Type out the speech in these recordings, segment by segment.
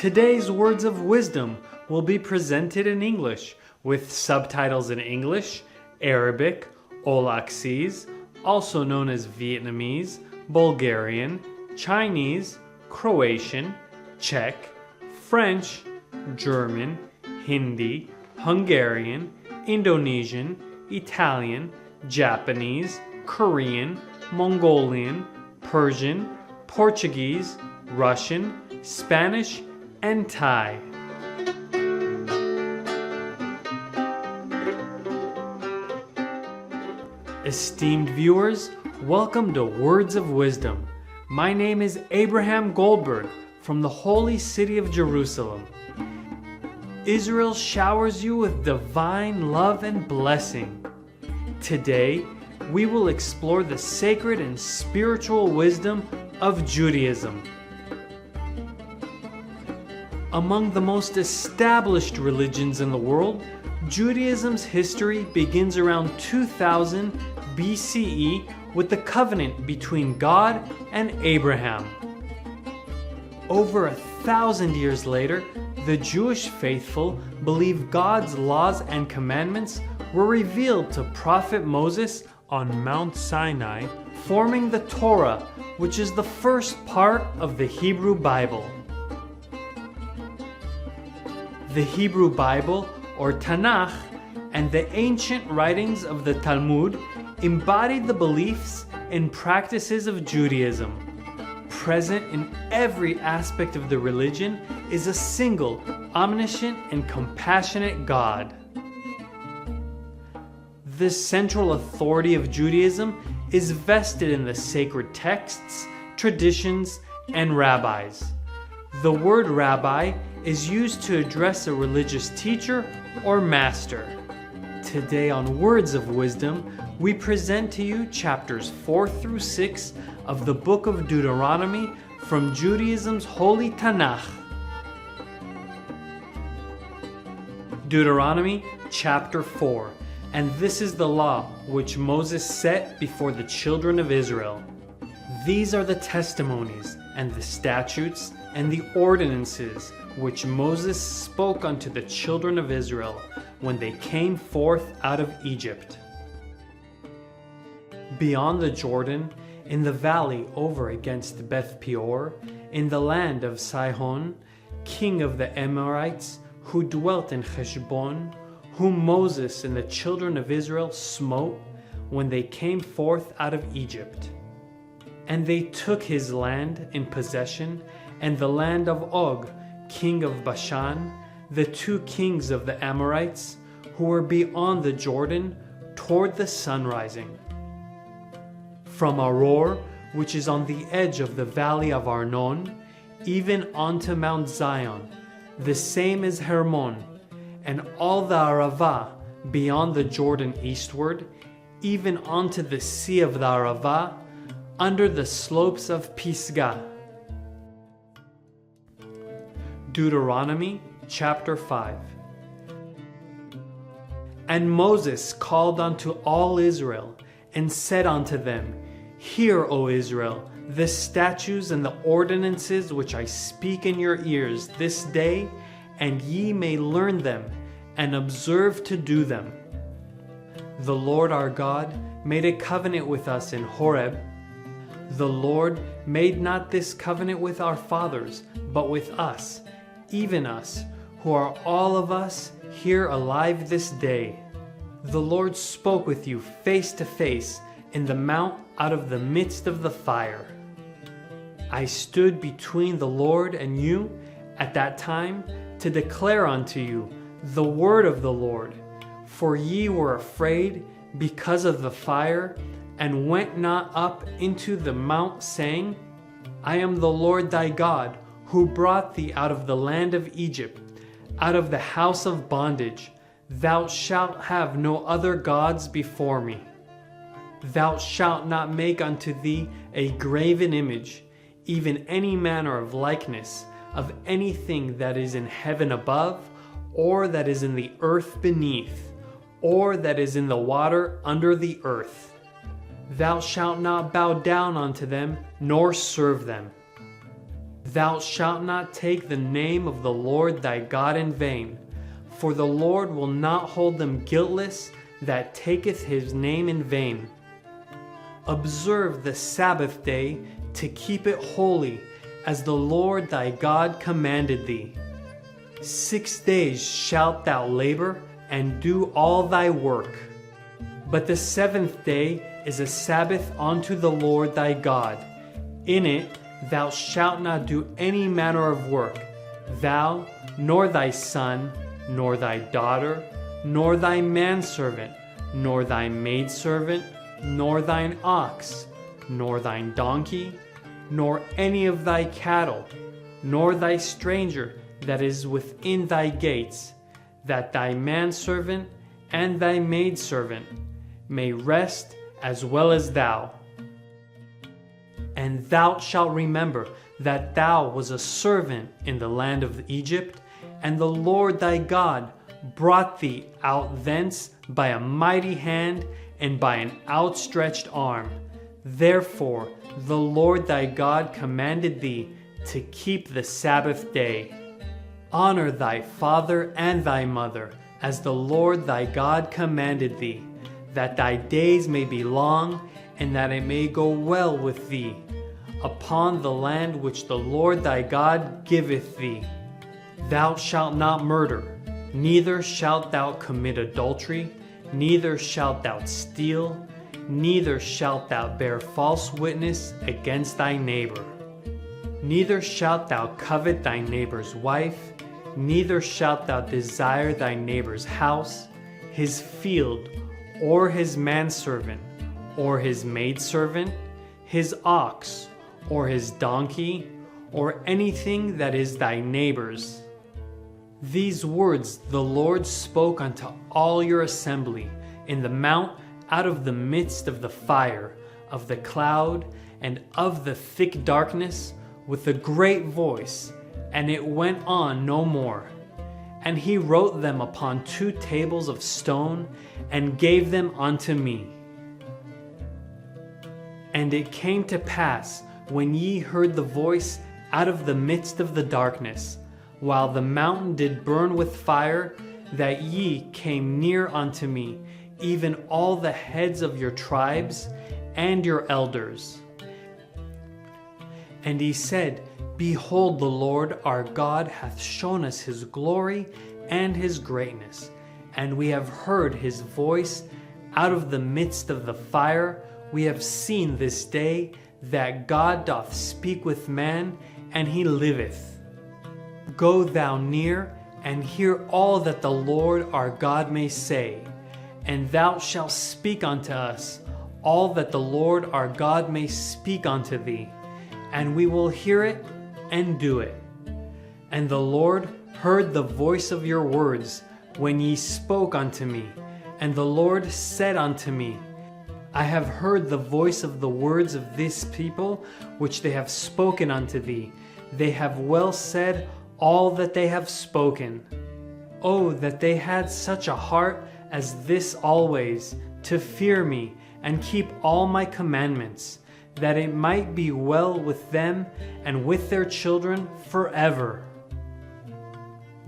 Today's words of wisdom will be presented in English with subtitles in English, Arabic, Olaxese, also known as Vietnamese, Bulgarian, Chinese, Croatian, Czech, French, German, Hindi, Hungarian, Indonesian, Italian, Japanese, Korean, Mongolian, Persian, Portuguese, Russian, Spanish, and Thai. Esteemed viewers, welcome to Words of Wisdom. My name is Abraham Goldberg from the holy city of Jerusalem. Israel showers you with divine love and blessing. Today, we will explore the sacred and spiritual wisdom of Judaism. Among the most established religions in the world, Judaism's history begins around 2000 BCE with the covenant between God and Abraham. Over 1,000 years later, the Jewish faithful believe God's laws and commandments were revealed to Prophet Moses on Mount Sinai, forming the Torah, which is the first part of the Hebrew Bible. The Hebrew Bible, or Tanakh, and the ancient writings of the Talmud embodied the beliefs and practices of Judaism. Present in every aspect of the religion is a single, omniscient, and compassionate God. The central authority of Judaism is vested in the sacred texts, traditions, and rabbis. The word rabbi is used to address a religious teacher or master. Today on Words of Wisdom, we present to you chapters 4 through 6 of the book of Deuteronomy from Judaism's holy Tanakh. Deuteronomy chapter 4, and this is the law which Moses set before the children of Israel. These are the testimonies and the statutes and the ordinances which Moses spoke unto the children of Israel when they came forth out of Egypt. Beyond the Jordan, in the valley over against Beth Peor, in the land of Sihon, king of the Amorites, who dwelt in Heshbon, whom Moses and the children of Israel smote when they came forth out of Egypt. And they took his land in possession, and the land of Og, king of Bashan, the two kings of the Amorites, who were beyond the Jordan, toward the sun rising. From Aror, which is on the edge of the valley of Arnon, even unto Mount Zion, the same as Hermon, and all the Arava beyond the Jordan eastward, even unto the sea of the Arava, under the slopes of Pisgah. Deuteronomy chapter 5. And Moses called unto all Israel, and said unto them, Hear, O Israel, the statutes and the ordinances which I speak in your ears this day, and ye may learn them, and observe to do them. The Lord our God made a covenant with us in Horeb. The Lord made not this covenant with our fathers, but with us, even us, who are all of us here alive this day. The Lord spoke with you face to face in the mount out of the midst of the fire. I stood between the Lord and you at that time to declare unto you the word of the Lord, for ye were afraid because of the fire, and went not up into the mount, saying, I am the Lord thy God, who brought thee out of the land of Egypt, out of the house of bondage. Thou shalt have no other gods before me. Thou shalt not make unto thee a graven image, even any manner of likeness of anything that is in heaven above, or that is in the earth beneath, or that is in the water under the earth. Thou shalt not bow down unto them, nor serve them. Thou shalt not take the name of the Lord thy God in vain, for the Lord will not hold them guiltless that taketh his name in vain. Observe the Sabbath day to keep it holy, as the Lord thy God commanded thee. 6 days shalt thou labor and do all thy work. But the 7th day is a Sabbath unto the Lord thy God. In it thou shalt not do any manner of work, thou, nor thy son, nor thy daughter, nor thy manservant, nor thy maidservant, nor thine ox, nor thine donkey, nor any of thy cattle, nor thy stranger that is within thy gates, that thy manservant and thy maidservant may rest as well as thou. And thou shalt remember that thou was a servant in the land of Egypt, and the Lord thy God brought thee out thence by a mighty hand and by an outstretched arm. Therefore the Lord thy God commanded thee to keep the Sabbath day. Honor thy father and thy mother, as the Lord thy God commanded thee, that thy days may be long, and that it may go well with thee, upon the land which the Lord thy God giveth thee. Thou shalt not murder, neither shalt thou commit adultery, neither shalt thou steal, neither shalt thou bear false witness against thy neighbor. Neither shalt thou covet thy neighbor's wife, neither shalt thou desire thy neighbor's house, his field, or his manservant, or his maidservant, his ox, or his donkey, or anything that is thy neighbor's. These words the Lord spoke unto all your assembly in the mount out of the midst of the fire, of the cloud, and of the thick darkness, with a great voice, and it went on no more. And he wrote them upon 2 tables of stone, and gave them unto me. And it came to pass, when ye heard the voice out of the midst of the darkness, while the mountain did burn with fire, that ye came near unto me, even all the heads of your tribes and your elders. And he said, Behold, the Lord our God hath shown us his glory and his greatness, and we have heard his voice out of the midst of the fire. We have seen this day that God doth speak with man, and he liveth. Go thou near, and hear all that the Lord our God may say, and thou shalt speak unto us all that the Lord our God may speak unto thee, and we will hear it and do it. And the Lord heard the voice of your words when ye spoke unto me, and the Lord said unto me, I have heard the voice of the words of this people, which they have spoken unto thee. They have well said all that they have spoken. Oh, that they had such a heart as this always, to fear me and keep all my commandments, that it might be well with them and with their children forever.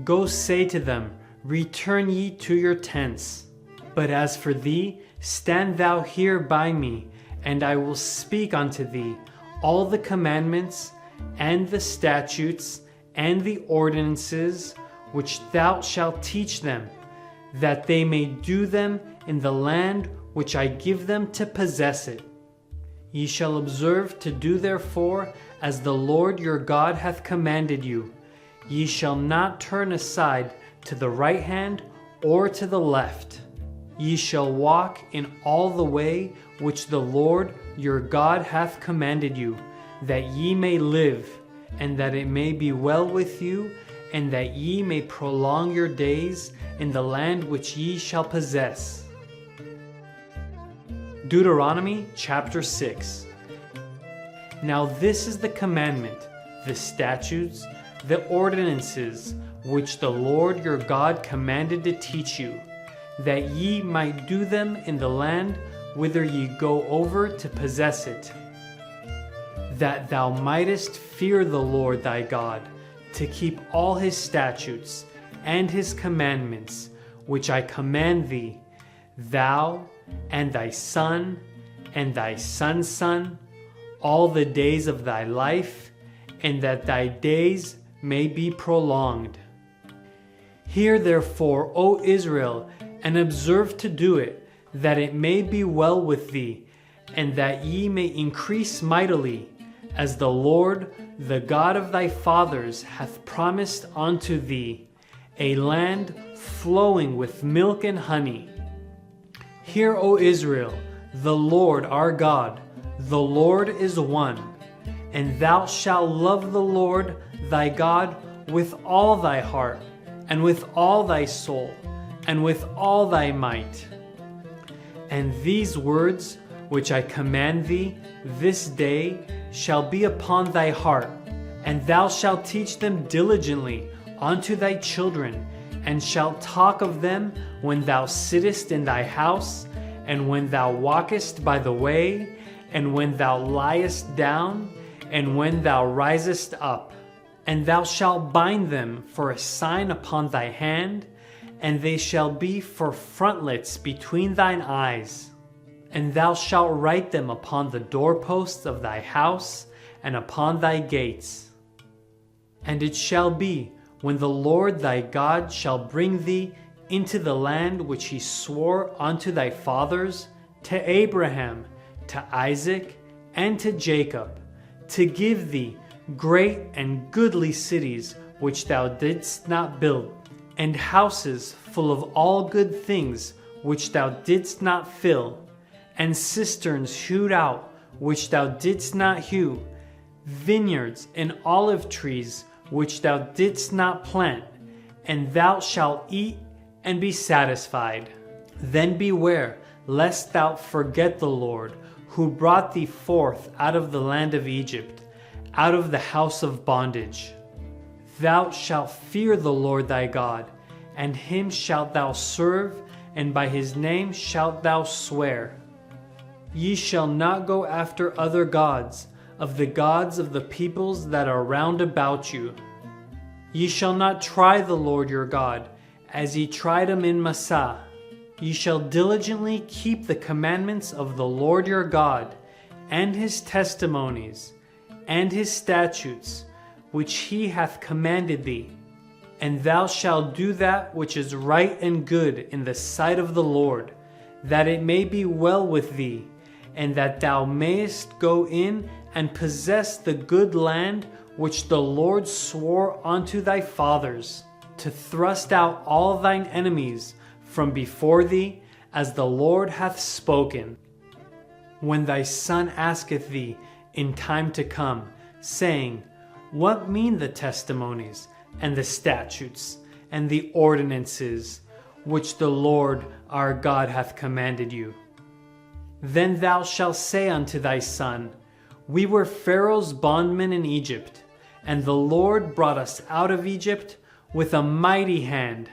Go say to them, Return ye to your tents. But as for thee, stand thou here by me, and I will speak unto thee all the commandments, and the statutes, and the ordinances, which thou shalt teach them, that they may do them in the land which I give them to possess it. Ye shall observe to do therefore as the Lord your God hath commanded you. Ye shall not turn aside to the right hand or to the left. Ye shall walk in all the way which the Lord your God hath commanded you, that ye may live, and that it may be well with you, and that ye may prolong your days in the land which ye shall possess. Deuteronomy chapter 6. Now this is the commandment, the statutes, the ordinances, which the Lord your God commanded to teach you, that ye might do them in the land whither ye go over to possess it. that thou mightest fear the Lord thy God, to keep all his statutes and his commandments, which I command thee, thou and thy son and thy son's son, all the days of thy life, and that thy days may be prolonged. Hear therefore, O Israel, and observe to do it, that it may be well with thee, and that ye may increase mightily, as the Lord, the God of thy fathers, hath promised unto thee, a land flowing with milk and honey. Hear, O Israel, the Lord our God, the Lord is one, and thou shalt love the Lord thy God with all thy heart, and with all thy soul, and with all thy might. And these words which I command thee this day shall be upon thy heart, and thou shalt teach them diligently unto thy children, and shalt talk of them when thou sittest in thy house, and when thou walkest by the way, and when thou liest down, and when thou risest up. And thou shalt bind them for a sign upon thy hand, and they shall be for frontlets between thine eyes. And thou shalt write them upon the doorposts of thy house, and upon thy gates. And it shall be, when the Lord thy God shall bring thee into the land which he swore unto thy fathers, to Abraham, to Isaac, and to Jacob, to give thee great and goodly cities which thou didst not build, and houses full of all good things which thou didst not fill, and cisterns hewed out which thou didst not hew, vineyards and olive trees which thou didst not plant, and thou shalt eat and be satisfied. Then beware lest thou forget the Lord, who brought thee forth out of the land of Egypt, out of the house of bondage. Thou shalt fear the Lord thy God, and him shalt thou serve, and by his name shalt thou swear. Ye shall not go after other gods, of the peoples that are round about you. Ye shall not try the Lord your God, as ye tried him in Massah. Ye shall diligently keep the commandments of the Lord your God, and his testimonies, and his statutes, which he hath commanded thee. And thou shalt do that which is right and good in the sight of the Lord, that it may be well with thee, and that thou mayest go in and possess the good land which the Lord swore unto thy fathers, to thrust out all thine enemies from before thee, as the Lord hath spoken. When thy son asketh thee in time to come, saying, What mean the testimonies, and the statutes, and the ordinances, which the Lord our God hath commanded you? Then thou shalt say unto thy son, We were Pharaoh's bondmen in Egypt, and the Lord brought us out of Egypt with a mighty hand.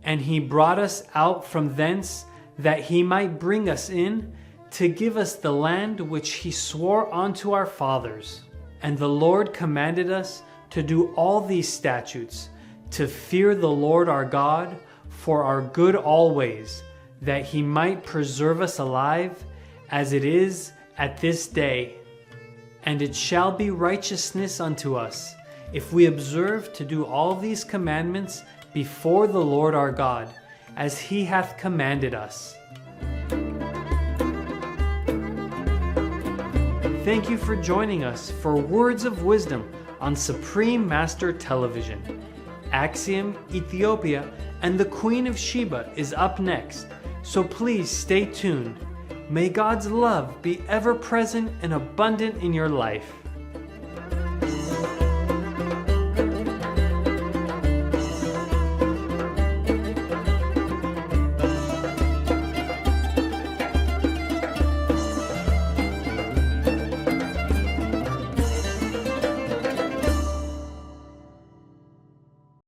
And he brought us out from thence, that he might bring us in, to give us the land which he swore unto our fathers. And the Lord commanded us to do all these statutes, to fear the Lord our God for our good always, that he might preserve us alive, as it is at this day. And it shall be righteousness unto us, if we observe to do all these commandments before the Lord our God, as he hath commanded us. Thank you for joining us for Words of Wisdom on Supreme Master Television. Axiom, Ethiopia, and the Queen of Sheba is up next, so please stay tuned. May God's love be ever present and abundant in your life.